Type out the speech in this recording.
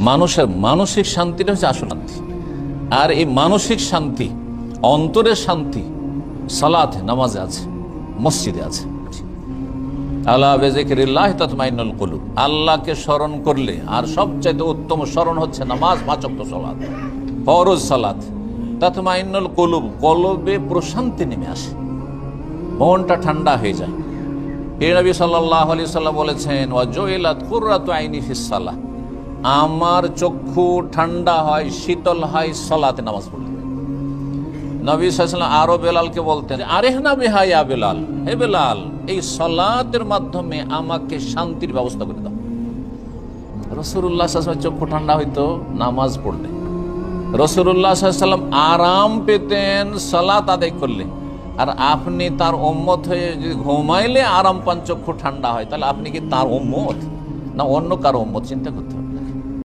মানুষের মানসিক শান্তিটা হচ্ছে আসল শান্তি। আর এই মানসিক শান্তি, অন্তরের শান্তি সালাতে, নামাজে আছে, মসজিদে আছে। আলা বিযিকরিল্লাহ তাতমাইন্নুল কুলুব, আল্লাহকে স্মরণ করলে, আর সবচাইতে উত্তম স্মরণ হচ্ছে নামাজ, 5 ওয়াক্ত সালাত, ফরজ সালাত। তাতমাইন্নুল কুলুব, কলবে প্রশান্তি নেমে আসে, মনটা ঠান্ডা হয়ে যায়। এই নবী সাল্লাল্লাহু আলাইহি সাল্লাম বলেছেন, ওয়া জুইলাত কুররাতু আইনি ফিস সালাহ, আমার চক্ষু ঠান্ডা হয়, শীতল হয় সালাতে, নামাজ পড়লে। নবী সাল্লাল্লাহু আলাইহি ওয়াসাল্লাম আরো বেলালকে বলতেন, আরেহনা বিহা ইয়া বেলাল, হে বেলাল, এই সালাতের মাধ্যমে আমাকে শান্তির ব্যবস্থা করে দাও। রাসূলুল্লাহ সাল্লাল্লাহু আলাইহি ওয়াসাল্লাম চক্ষু ঠান্ডা হইতো নামাজ পড়লে, রাসূলুল্লাহ সাল্লাল্লাহু আলাইহি ওয়াসাল্লাম আরাম পেতেন সালাত আদায় করলে। আর আপনি তার উম্মত হয়ে যদি ঘুমাইলে আরাম পান, চক্ষু ঠান্ডা হয়, তাহলে আপনি কি তার উম্মত না অন্য কারো উম্মত? চিন্তা করতে হবে।